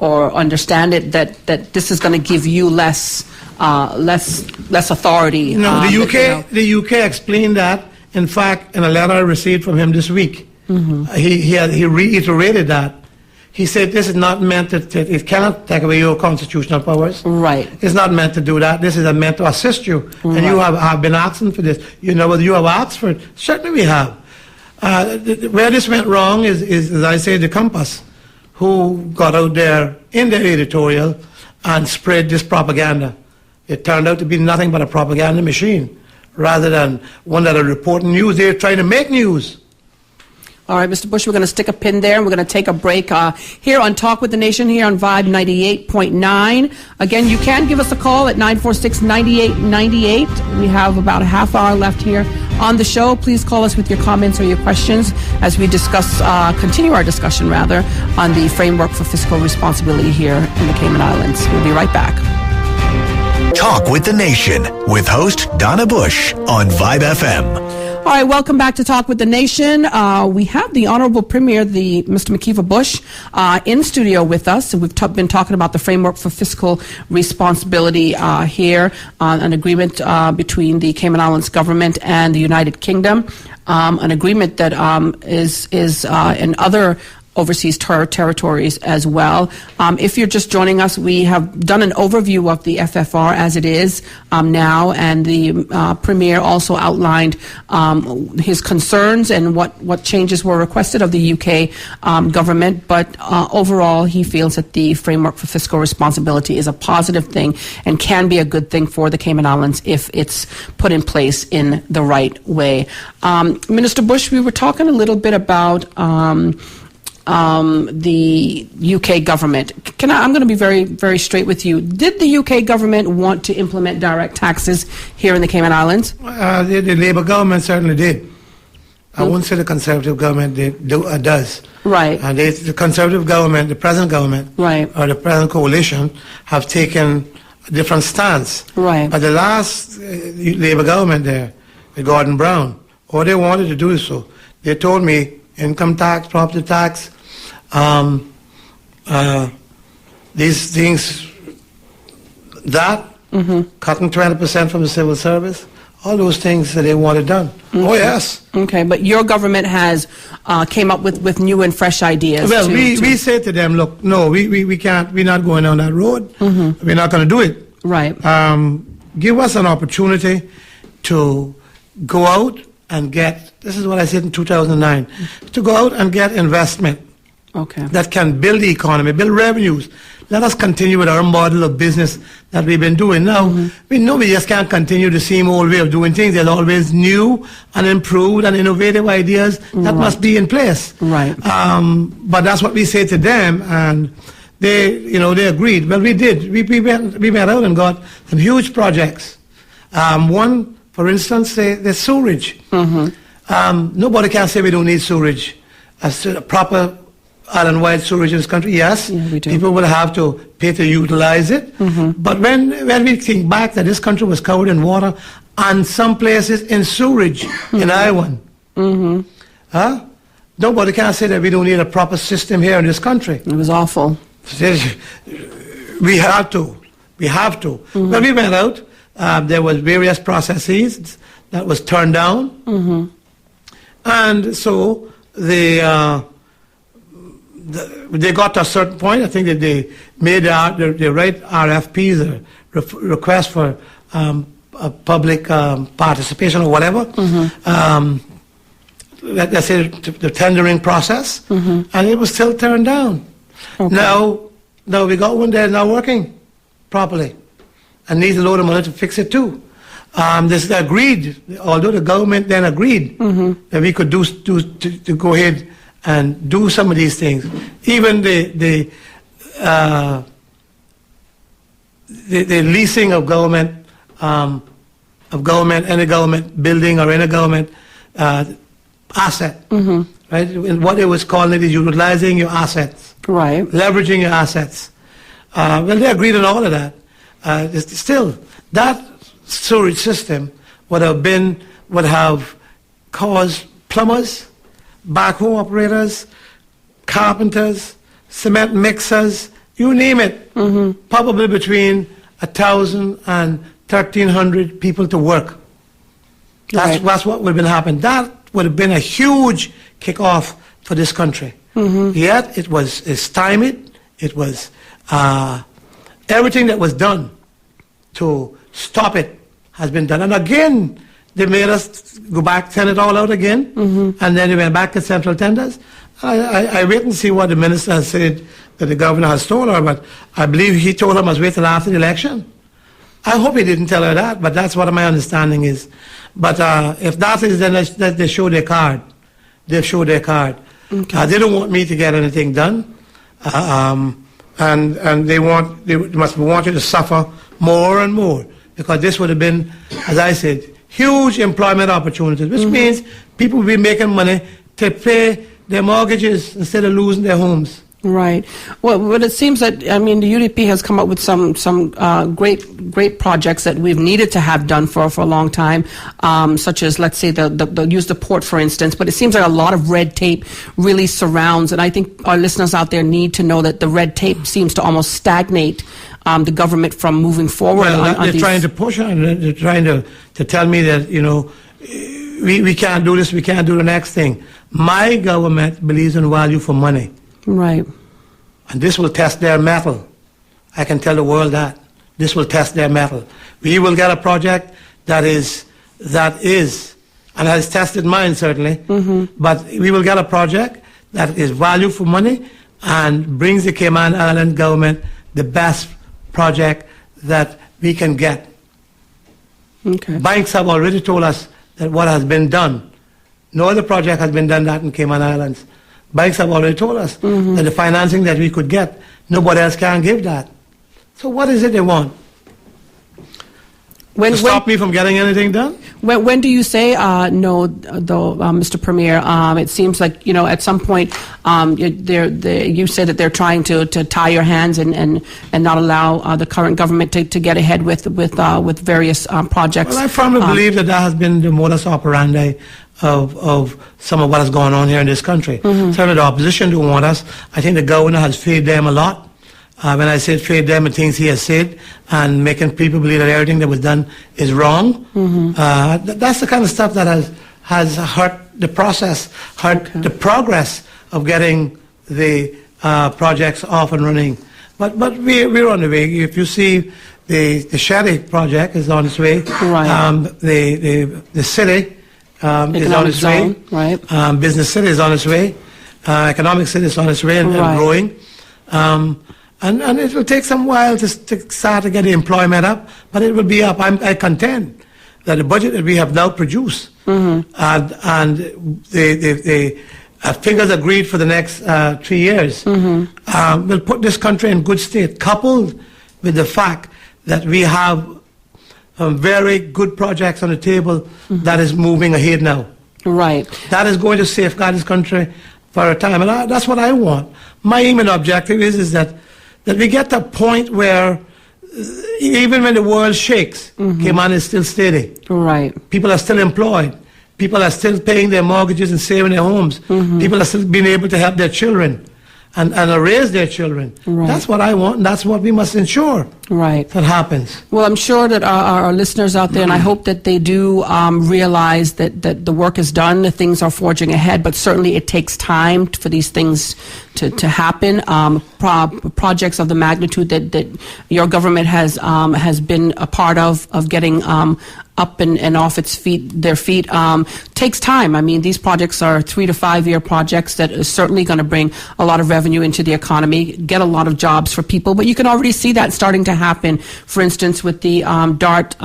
or understand it that this is going to give you less authority. No, the UK explained that. In fact, in a letter I received from him this week, he reiterated that. He said this is not meant to, it cannot take away your constitutional powers. Right. It's not meant to do that. This is meant to assist you. Right. And you have been asking for this. You know whether you have asked for it. Certainly we have. Where this went wrong is, as I say, the Compass, who got out there in their editorial and spread this propaganda. It turned out to be nothing but a propaganda machine, rather than one that are reporting news. They're trying to make news. All right, Mr. Bush, we're going to stick a pin there, and we're going to take a break here on Talk with the Nation, here on Vibe 98.9. Again, you can give us a call at 946-9898. We have about a half hour left here on the show. Please call us with your comments or your questions as we continue our discussion, rather, on the framework for fiscal responsibility here in the Cayman Islands. We'll be right back. Talk with the Nation with host Donna Bush on Vibe FM. All right, welcome back to Talk with the Nation. We have the Honorable Premier, Mr. McKeeva Bush, in studio with us. And we've been talking about the framework for fiscal responsibility here on an agreement between the Cayman Islands government and the United Kingdom, an agreement that is in other overseas territories as well. If you're just joining us, we have done an overview of the FFR as it is now, and the Premier also outlined his concerns and what changes were requested of the UK government. But overall, he feels that the framework for fiscal responsibility is a positive thing and can be a good thing for the Cayman Islands if it's put in place in the right way. Minister Bush, we were talking a little bit about the UK government. I'm going to be very, very straight with you. Did the UK government want to implement direct taxes here in the Cayman Islands? The Labour government certainly did. I wouldn't say the Conservative government does. Right. And the Conservative government, the present government, right, or the present coalition, have taken a different stance. Right. But the last Labour government there, the Gordon Brown, all they wanted to do is so. They told me income tax, property tax, these things, cutting 20% from the civil service, all those things that they wanted done. Okay. Oh, yes. Okay, but your government has came up with new and fresh ideas. Well, we say to them, look, no, we can't, we're not going down that road. We're not going to do it. Right. Give us an opportunity to go out and get, this is what I said in 2009, to go out and get investment that can build the economy, build revenues. Let us continue with our model of business that we've been doing. Now, we know we just can't continue the same old way of doing things. There's always new and improved and innovative ideas that must be in place. Right. But that's what we say to them, and they agreed. Well, we did. We went out and got some huge projects. One, for instance, the sewerage. Nobody can say we don't need sewerage. A proper island-wide sewerage in this country, yes. Yeah, we do. People will have to pay to utilize it. But when we think back that this country was covered in water, and some places in sewerage in Ireland, nobody can say that we don't need a proper system here in this country. It was awful. We have to. When we went out, there was various processes that was turned down, and so they got to a certain point. I think that they made the right RFPs, request for public participation or whatever. Let's say the tendering process, and it was still turned down. Okay. Now we got one there now working properly, and needs a load of money to fix it too. This agreed, although the government then agreed that we could to go ahead and do some of these things. Even the leasing of government, any government building or any government asset, right? And what it was calling is utilizing your assets, right? Leveraging your assets. Well, they agreed on all of that. Still, that storage system would have caused plumbers, backhoe operators, carpenters, cement mixers, you name it, probably between 1,000 and 1,300 people to work. That's what would have been happening. That would have been a huge kickoff for this country. Yet it was stymied. It was everything that was done to stop it has been done. And again, they made us go back, send it all out again, and then they went back to central tenders. I wait and see what the minister has said that the governor has told her, but I believe he told her must wait till after the election. I hope he didn't tell her that, but that's what my understanding is. But if that is, then they show their card. They've showed their card. They don't want me to get anything done, and they must want you to suffer more and more, because this would have been, as I said, huge employment opportunities, which means people will be making money to pay their mortgages instead of losing their homes. Right. Well, but it seems that, I mean, the UDP has come up with some great projects that we've needed to have done for a long time, such as, let's say, use the port, for instance. But it seems like a lot of red tape really surrounds, and I think our listeners out there need to know that the red tape seems to almost stagnate the government from moving forward. Well, they're trying to push on. They're trying to tell me that, you know, we can't do this, we can't do the next thing. My government believes in value for money. Right. And this will test their mettle. I can tell the world that. This will test their mettle. We will get a project that is, and has tested mine certainly, but we will get a project that is value for money and brings the Cayman Island government the best project that we can get. Okay. Banks have already told us that what has been done, no other project has been done that in Cayman Islands. Banks have already told us that the financing that we could get, nobody else can give that. So what is it they want? To stop me from getting anything done? When do you say no, though, Mr. Premier? It seems like, you know, at some point you say that they're trying to tie your hands and not allow the current government to get ahead with various projects. Well, I firmly believe that has been the modus operandi of some of what has gone on here in this country. Certainly the opposition don't want us. I think the governor has failed them a lot. When I said failed them, the things he has said, and making people believe that everything that was done is wrong. That's the kind of stuff that has hurt the process, hurt the progress of getting the projects off and running. But we're on the way. If you see the Shetty project is on its way. Right. The city is on its way. Right. Business city is on its way. Economic city is on its way and growing. And it will take some while to start to get the employment up, but it will be up. I contend that the budget that we have now produced and the figures agreed for the next 3 years will put this country in good state, coupled with the fact that we have very good projects on the table that is moving ahead now. Right. That is going to safeguard this country for a time, and that's what I want. My aim and objective is that we get to a point where even when the world shakes, Cayman is still steady. Right. People are still employed. People are still paying their mortgages and saving their homes. People are still being able to help their children and raise their children. Right. That's what I want, and that's what we must ensure that happens. Well, I'm sure that our listeners out there, and I hope that they do realize that the work is done, the things are forging ahead, but certainly it takes time for these things to happen. Projects of the magnitude that your government has been a part of getting up and off their feet takes time. I mean, these projects are 3 to 5 year projects that is certainly going to bring a lot of revenue into the economy, get a lot of jobs for people, but you can already see that starting to happen. For instance, with the DART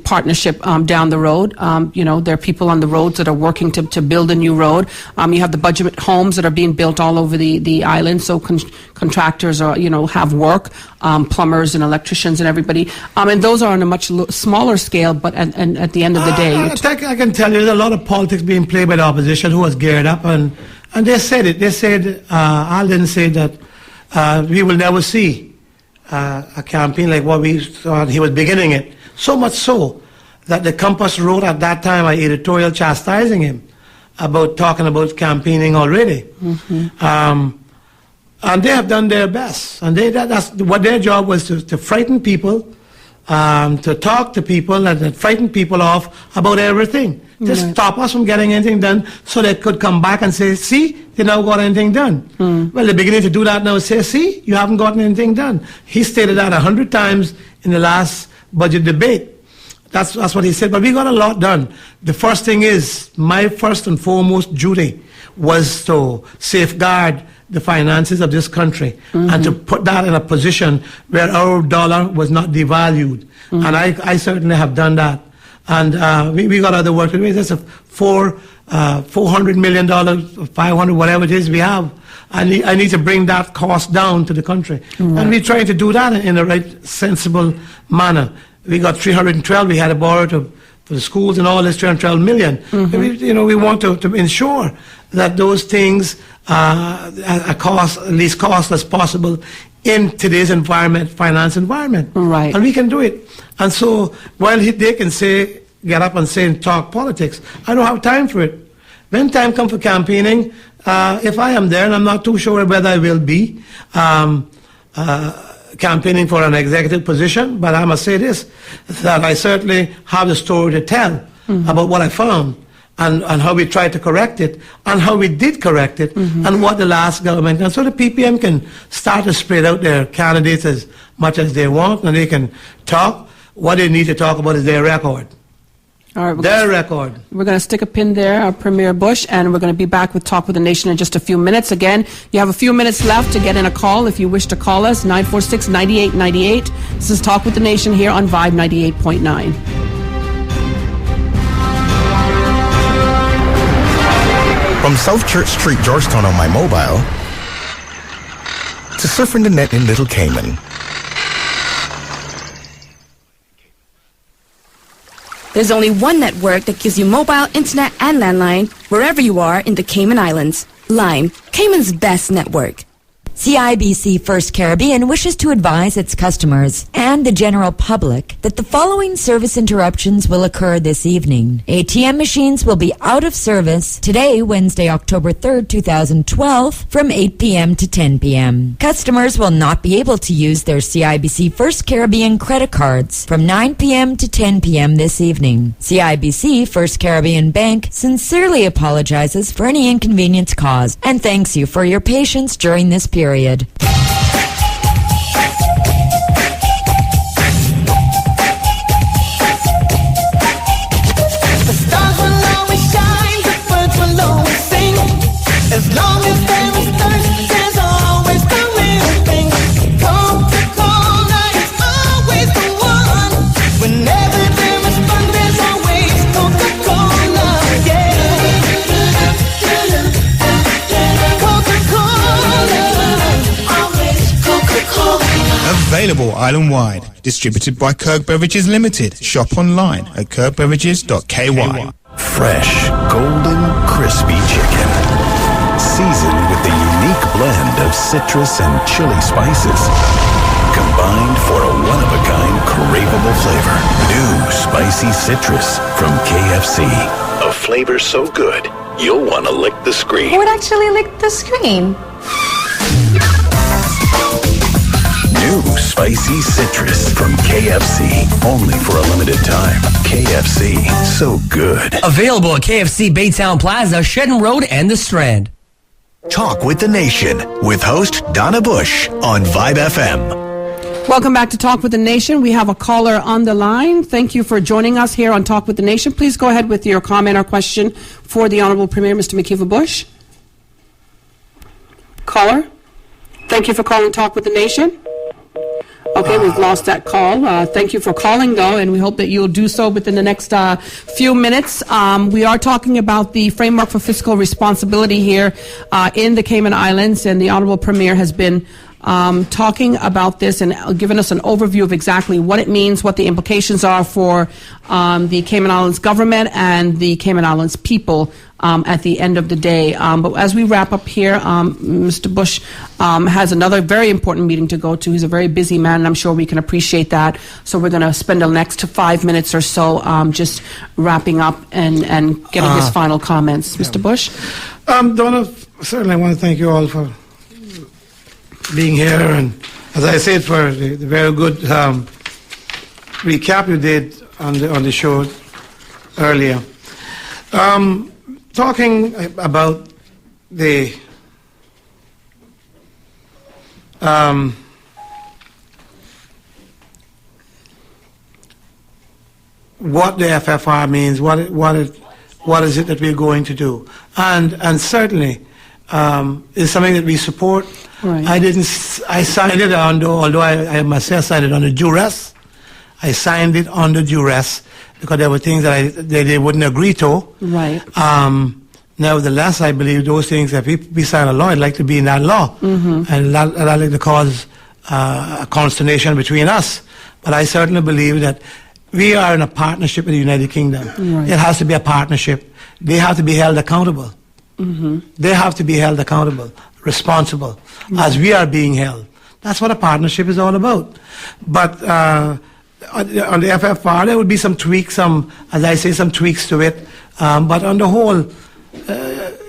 partnership down the road, you know, there are people on the roads that are working to build a new road. You have the budget homes that are being built all over the island, so contractors are, you know, have work, plumbers and electricians and everybody, and those are on a much smaller scale, but at the end of the day, I can tell you there's a lot of politics being played by the opposition who has geared up, and they said it. They said Al didn't say that we will never see a campaign like what we thought he was beginning it. So much so that the Compass wrote at that time an editorial chastising him about talking about campaigning already. And they have done their best. And that's what their job was, to frighten people, to talk to people and to frighten people off about everything. Just stop us from getting anything done so they could come back and say, see, they now got anything done. Well, they're beginning to do that now. Say, see, you haven't gotten anything done. He stated that 100 times in the last budget debate. That's what he said. But we got a lot done. The first thing is, my first and foremost duty was to safeguard the finances of this country and to put that in a position where our dollar was not devalued. And I certainly have done that. And we got other work to do. That's $400 million, 500, whatever it is we have. I need to bring that cost down to the country. And we're trying to do that in the right, sensible manner. We got 312. We had to borrow for the schools and all this, 312 million. We want to ensure that those things are least cost as possible in today's finance environment. Right. And we can do it. And so while they can get up and say and talk politics, I don't have time for it. When time comes for campaigning, if I am there, and I'm not too sure whether I will be campaigning for an executive position, but I must say this, that I certainly have the story to tell about what I found and how we tried to correct it and how we did correct it and what the last government, and so the PPM can start to spread out their candidates as much as they want, and they can talk. What they need to talk about is their record. All right, Their record. We're going to stick a pin there, Premier Bush, and we're going to be back with Talk with the Nation in just a few minutes. Again, you have a few minutes left to get in a call if you wish to call us, 946-9898. This is Talk with the Nation here on Vibe 98.9. From South Church Street, Georgetown on my mobile to surfing the net in Little Cayman. There's only one network that gives you mobile, internet, and landline wherever you are in the Cayman Islands. Lime, Cayman's best network. CIBC First Caribbean wishes to advise its customers and the general public that the following service interruptions will occur this evening. ATM machines will be out of service today, Wednesday, October 3rd, 2012, from 8 p.m. to 10 p.m. Customers will not be able to use their CIBC First Caribbean credit cards from 9 p.m. to 10 p.m. this evening. CIBC First Caribbean Bank sincerely apologizes for any inconvenience caused and thanks you for your patience during this period. As long as there is thirst, there's always the real thing. Coca-Cola is always the one. Whenever there is fun, there's always Coca-Cola. Yeah. Coca-Cola, always Coca-Cola. Available island-wide. Distributed by Kirk Beverages Limited. Shop online at kirkbeverages.ky. Fresh, golden, crispy chicken. Seasoned with the unique blend of citrus and chili spices. Combined for a one-of-a-kind craveable flavor. New spicy citrus from KFC. A flavor so good, you'll want to lick the screen. Who would actually lick the screen? New spicy citrus from KFC. Only for a limited time. KFC, so good. Available at KFC Baytown Plaza, Shedden Road, and The Strand. Talk with the Nation with host Donna Bush on Vibe FM. Welcome back to Talk with the Nation. We have a caller on the line. Thank you for joining us here on Talk with the Nation. Please go ahead with your comment or question for the Honorable Premier, Mr. McKeeva Bush. Caller, thank you for calling Talk with the Nation. Okay, we've lost that call. Thank you for calling, though, and we hope that you'll do so within the next few minutes. We are talking about the framework for fiscal responsibility here in the Cayman Islands, and the Honorable Premier has been talking about this and given us an overview of exactly what it means, what the implications are for the Cayman Islands government and the Cayman Islands people at the end of the day. But as we wrap up here, Mr. Bush has another very important meeting to go to. He's a very busy man, and I'm sure we can appreciate that. So we're going to spend the next 5 minutes or so just wrapping up and getting his final comments. Mr. Bush? Donna, certainly I want to thank you all for being here, and as I said, for the very good recap you did on the show earlier. Talking about the what the FFR means, what is it that we're going to do, and certainly is something that we support. Right. I signed it although I must say I signed it under duress. I signed it under duress because there were things that they wouldn't agree to. Right. Nevertheless, I believe those things, if we sign a law, I'd like to be in that law. And I'd like to cause a consternation between us. But I certainly believe that we are in a partnership with the United Kingdom. Right. It has to be a partnership. They have to be held accountable. They have to be held accountable, responsible, as we are being held. That's what a partnership is all about. But on the FFR, there would be some tweaks, as I say, some tweaks to it. But on the whole,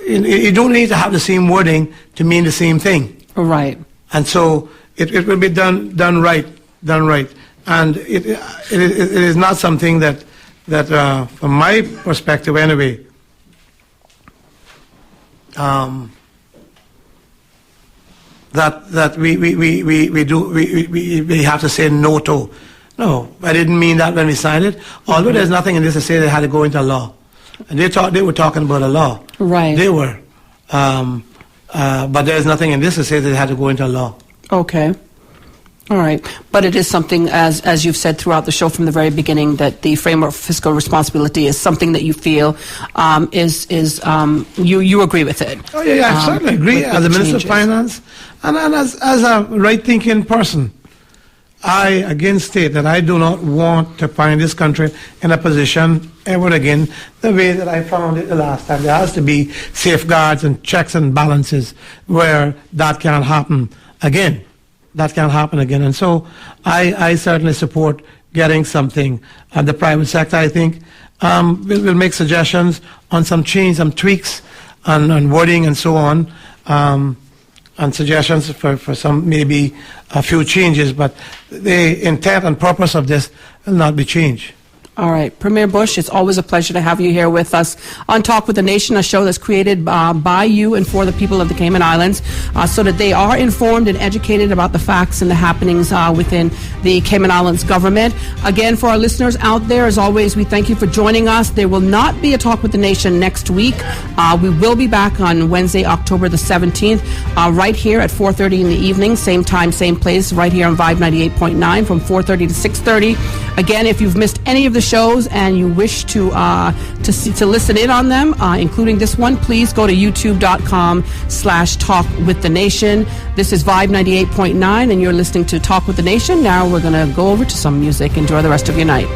you don't need to have the same wording to mean the same thing. Right. And so it will be done right. And it is not something that from my perspective anyway, that we have to say no to. No, I didn't mean that when we signed it. Although there's nothing in this to say they had to go into law, and they were talking about a law. Right. They were, but there's nothing in this to say they had to go into law. Okay. All right. But it is something, as you've said throughout the show from the very beginning, that the framework for fiscal responsibility is something that you feel you agree with it. Oh, yeah, I certainly agree. As a Minister of Finance and as a right-thinking person, I again state that I do not want to find this country in a position ever again the way that I found it the last time. There has to be safeguards and checks and balances where that can't happen again. That can't happen again. And so I certainly support getting something. The private sector, I think, will make suggestions on some change, some tweaks on wording and so on, and suggestions for some, maybe a few changes, but the intent and purpose of this will not be changed. All right. Premier Bush, it's always a pleasure to have you here with us on Talk with the Nation, a show that's created by you and for the people of the Cayman Islands so that they are informed and educated about the facts and the happenings within the Cayman Islands government. Again, for our listeners out there, as always, we thank you for joining us. There will not be a Talk with the Nation next week. We will be back on Wednesday, October the 17th, right here at 4:30 in the evening, same time, same place, right here on Vibe 98.9 from 4:30 to 6:30. Again, if you've missed any of the shows and you wish to listen in on them, including this one, please go to youtube.com/talkwiththenation. This is Vibe 98.9 and you're listening to Talk with the Nation. Now we're going to go over to some music. Enjoy the rest of your night.